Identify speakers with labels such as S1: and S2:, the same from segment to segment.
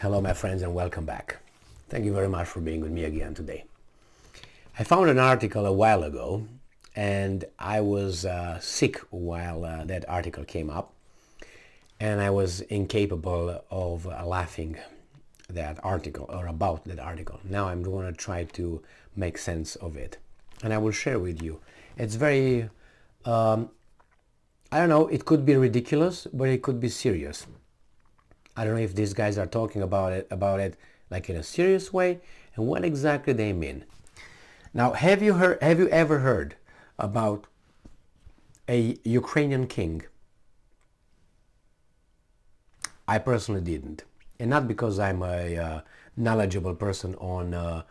S1: Hello my friends and welcome back. Thank you very much for being with me again today. I found an article a while ago and I was sick while that article came up and I was incapable of laughing that article or about that article. Now I'm going to try to make sense of it and I will share with you. It's very, I don't know, it could be ridiculous but it could be serious. I don't know if these guys are talking about it like in a serious way and what exactly they mean. Now, have you ever heard about a Ukrainian king? I personally didn't. And not because I'm a knowledgeable person on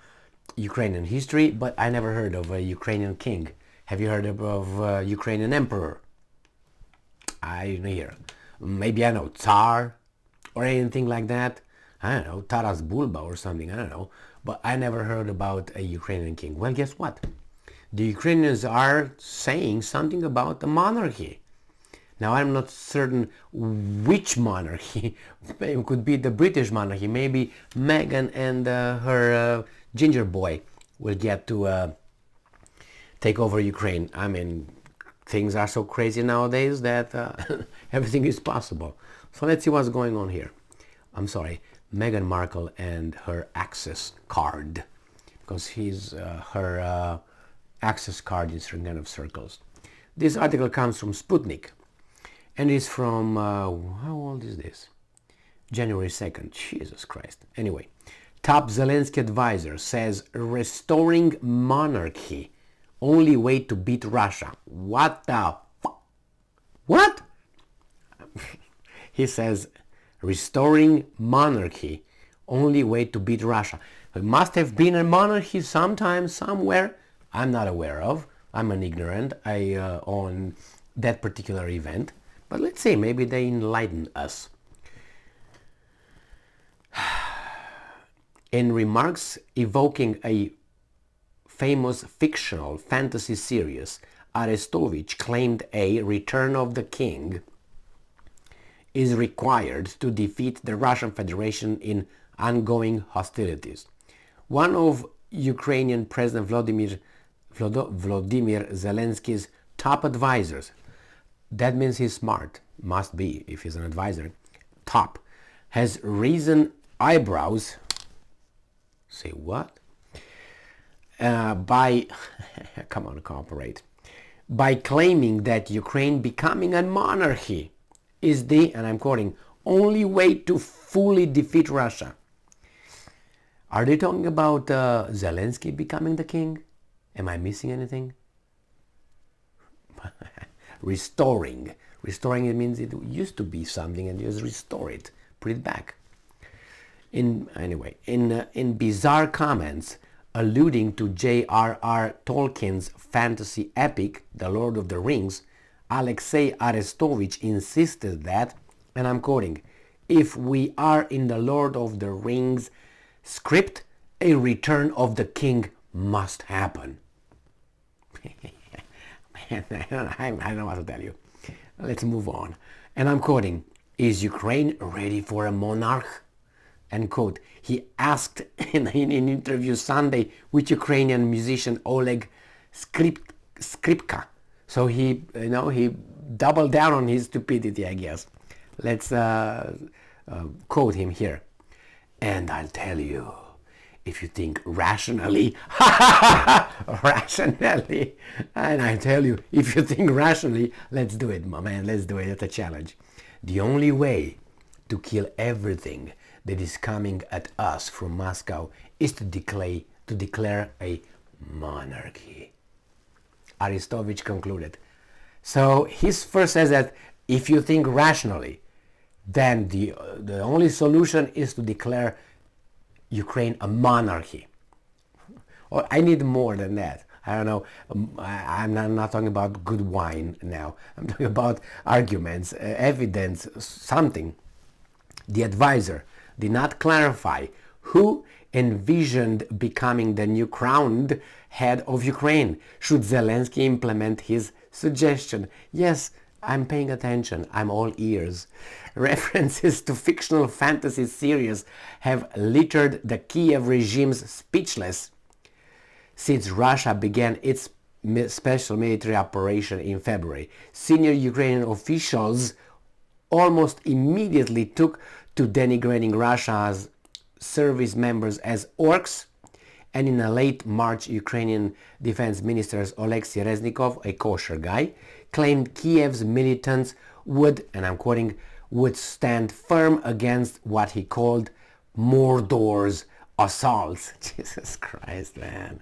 S1: Ukrainian history, but I never heard of a Ukrainian king. Have you heard of a Ukrainian emperor? I didn't hear. Maybe I know Tsar or anything like that. I don't know, Taras Bulba or something, I don't know. But I never heard about a Ukrainian king. Well, guess what? The Ukrainians are saying something about the monarchy. Now, I'm not certain which monarchy. It could be the British monarchy. Maybe Meghan and her ginger boy will get to take over Ukraine. I mean, things are so crazy nowadays that everything is possible. So let's see what's going on here. I'm sorry, Meghan Markle and her access card, because her access card is in kind of circles. This article comes from Sputnik and is from, how old is this? January 2nd, Jesus Christ. Anyway, top Zelensky advisor says restoring monarchy, only way to beat Russia. What the what? He says, restoring monarchy, only way to beat Russia. It must have been a monarchy sometime, somewhere. I'm not aware of. I'm an ignorant on that particular event. But let's see, maybe they enlighten us. In remarks evoking a famous fictional fantasy series, Arestovich claimed a return of the king is required to defeat the Russian Federation in ongoing hostilities. One of Ukrainian President Vladimir Zelensky's top advisors, that means he's smart, must be if he's an advisor, top, has risen eyebrows, say what? By, come on, cooperate, by claiming that Ukraine becoming a monarchy is the, and I'm quoting, only way to fully defeat Russia. Are they talking about Zelensky becoming the king? Am I missing anything? Restoring. Restoring, it means it used to be something and you just restore it, put it back. In bizarre comments alluding to J.R.R. Tolkien's fantasy epic, The Lord of the Rings, Alexei Arestovich insisted that, and I'm quoting, if we are in the Lord of the Rings script, a return of the king must happen. Man, I don't know what to tell you. Let's move on. And I'm quoting, is Ukraine ready for a monarch? End quote. He asked in an interview Sunday with Ukrainian musician Oleg Skripka. So he doubled down on his stupidity, I guess. Let's quote him here. And I'll tell you, if you think rationally, rationally, and I tell you, if you think rationally, let's do it, my man, let's do it. It's a challenge. The only way to kill everything that is coming at us from Moscow is to declare a monarchy. Arestovich concluded. So he first says that if you think rationally, then the only solution is to declare Ukraine a monarchy. Or I need more than that. I don't know. I'm not talking about good wine now. I'm talking about arguments, evidence, something. The advisor did not clarify who envisioned becoming the new crowned head of Ukraine should Zelensky implement his suggestion. Yes, I'm paying attention. I'm all ears. References to fictional fantasy series have littered the Kiev regime's speechless since Russia began its special military operation in February. Senior Ukrainian officials almost immediately took to denigrating Russia's service members as orcs, and in a late March, Ukrainian Defense Minister Oleksiy Reznikov, a kosher guy, claimed Kiev's militants would, and I'm quoting, would stand firm against what he called Mordor's assaults. Jesus Christ, man.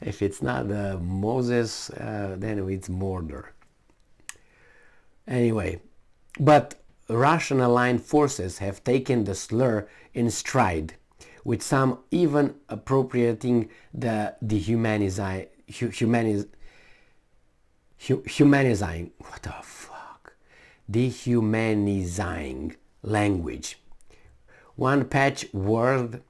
S1: If it's not Moses, then it's Mordor. Anyway, but Russian-aligned forces have taken the slur in stride, with some even appropriating the dehumanizing, what the fuck, dehumanizing language. One patch word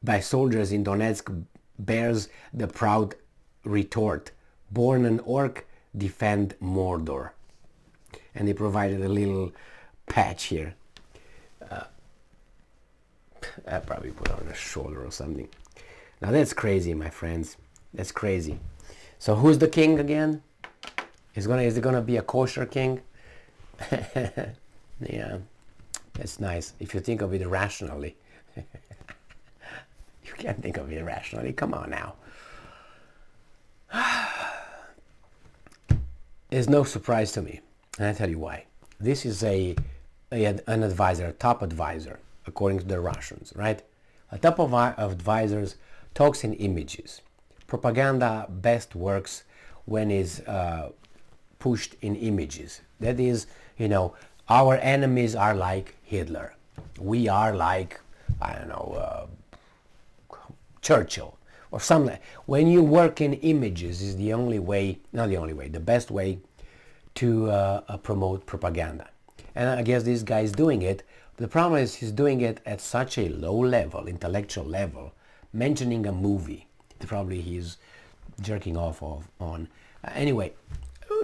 S1: by soldiers in Donetsk bears the proud retort, "Born an orc, defend Mordor." And they provided a little patch here. I probably put it on the shoulder or something. Now that's crazy, my friends. That's crazy. So who's the king again? Is it gonna be a kosher king? Yeah, that's nice. If you think of it rationally. You can't think of it rationally. Come on now. It's no surprise to me, and I tell you why. This is an advisor, a top advisor, according to the Russians, right? A top of advisors talks in images. Propaganda best works when it's pushed in images. That is, our enemies are like Hitler. We are like, I don't know, Churchill or something. When you work in images is the only way, not the only way, the best way to promote propaganda. And I guess this guy is doing it. The problem is he's doing it at such a low level, intellectual level, mentioning a movie that probably he's jerking off on. Anyway,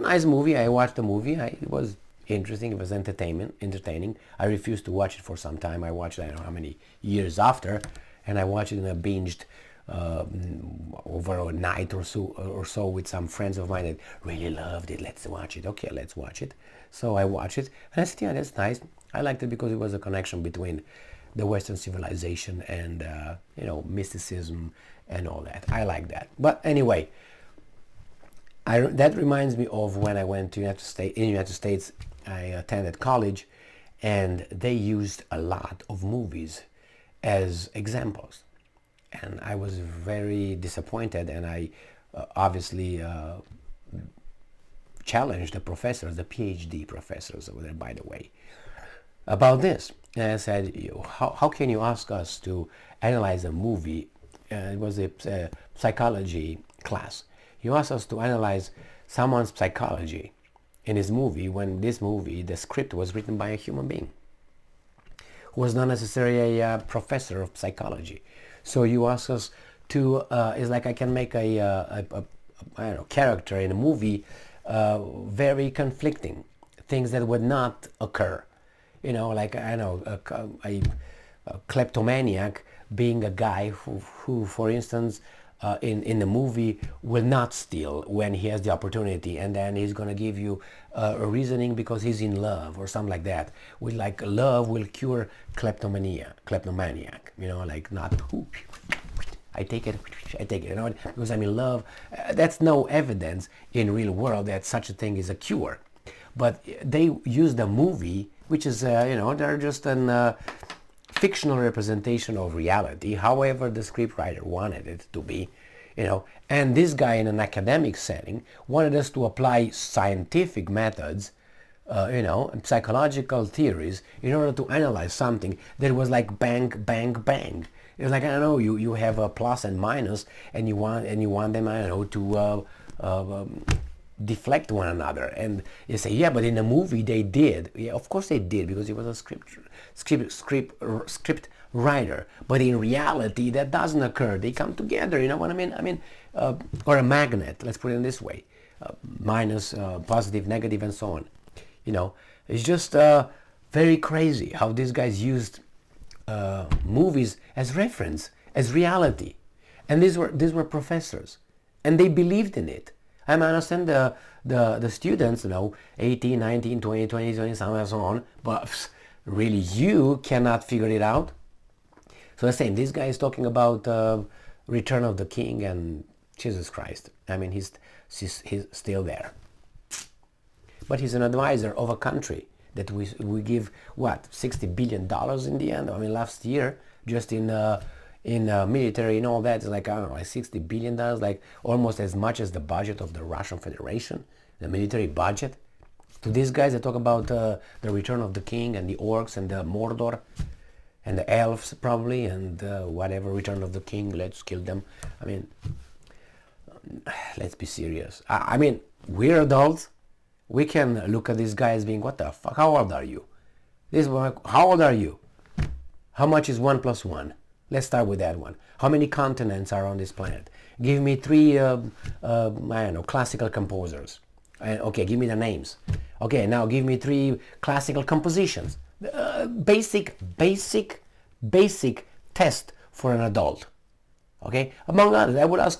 S1: nice movie. I watched the movie. It was interesting. It was entertaining. I refused to watch it for some time. I watched it I don't know how many years after, and I watched it in a binged over a night or so with some friends of mine that really loved it. Let's watch it. Okay, let's watch it. So I watched it, and I said, yeah, that's nice. I liked it because it was a connection between the Western civilization and mysticism and all that. I like that. But anyway, that reminds me of when I went to United States. I attended college, and they used a lot of movies as examples, and I was very disappointed, and I obviously challenged the professors, the PhD professors over there, by the way, about this. And I said, how can you ask us to analyze a movie? It was a psychology class. You asked us to analyze someone's psychology in his movie when this movie, the script, was written by a human being who was not necessarily a professor of psychology. So you ask us to, it's like I can make a character in a movie very conflicting, things that would not occur. Like, a kleptomaniac being a guy who for instance, in the movie will not steal when he has the opportunity, and then he's going to give you a reasoning because he's in love or something like that. With like love will cure kleptomaniac, like not I take it, because I'm in love. That's no evidence in real world that such a thing is a cure. But they use the movie, which is, they're just an fictional representation of reality, however the scriptwriter wanted it to be, and this guy in an academic setting wanted us to apply scientific methods, and psychological theories in order to analyze something that was like bang, bang, bang. It's like, I don't know, you have a plus and minus, and you want them, I don't know, to deflect one another, and you say, yeah, but in the movie they did. Yeah, of course they did, because he was a script writer. But in reality, that doesn't occur. They come together. You know what I mean? Or a magnet. Let's put it in this way. minus, positive, negative, and so on. You know, it's just very crazy how these guys used movies as reference, as reality. And these were professors, and they believed in it. I understand the students, 18, 19, 20, 20, 20, and so on, but really you cannot figure it out. So the same, this guy is talking about Return of the King, and Jesus Christ. I mean, he's still there. But he's an advisor of a country that we give, what, $60 billion in the end? I mean, last year, just in military and all that, it's like, I don't know, like $60 billion, like almost as much as the budget of the Russian Federation, the military budget. To these guys that talk about the Return of the King and the orcs and the Mordor and the elves probably, and whatever, Return of the King, let's kill them. I mean, let's be serious. I mean, we're adults. We can look at these guys being, what the fuck, how old are you? How old are you? How much is 1 plus 1? Let's start with that one. How many continents are on this planet? Give me three, I don't know, classical composers. Okay, give me the names. Okay, now give me 3 classical compositions. Basic test for an adult. Okay, among others, I would ask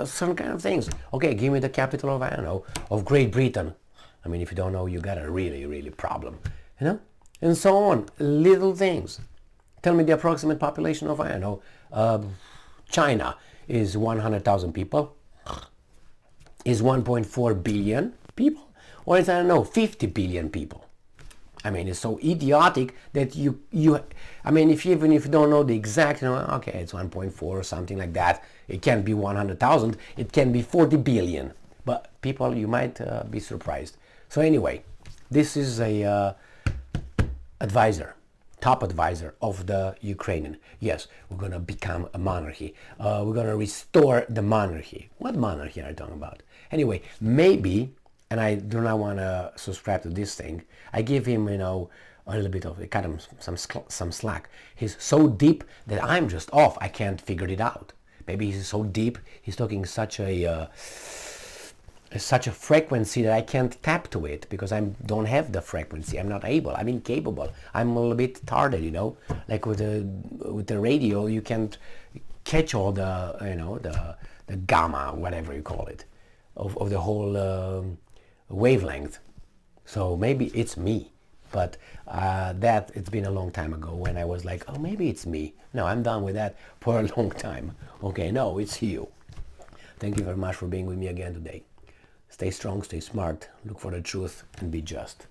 S1: certain kind of things. Okay, give me the capital of, I don't know, of Great Britain. I mean, if you don't know, you got a really problem, and so on. Little things. Tell me the approximate population of, I don't know, China is 100,000 people, is 1.4 billion people, or is, I don't know, 50 billion people. I mean, it's so idiotic that you I mean, even if you don't know the exact, okay, it's 1.4 or something like that. It can be 100,000. It can be 40 billion. But people, you might be surprised. So anyway, this is a top advisor of the Ukrainian. Yes, we're going to become a monarchy. We're going to restore the monarchy. What monarchy are you talking about? Anyway, maybe, and I do not want to subscribe to this thing, I give him, a little bit of, cut him some slack. He's so deep that I'm just off. I can't figure it out. Maybe he's so deep, he's talking such a frequency that I can't tap to it because I don't have the frequency. I'm not able. I'm incapable. I'm a little bit retarded, Like with the radio, you can't catch all the gamma, whatever you call it, of the whole wavelength. So maybe it's me. But it's been a long time ago when I was like, oh, maybe it's me. No, I'm done with that for a long time. Okay, no, it's you. Thank you very much for being with me again today. Stay strong, stay smart, look for the truth, and be just.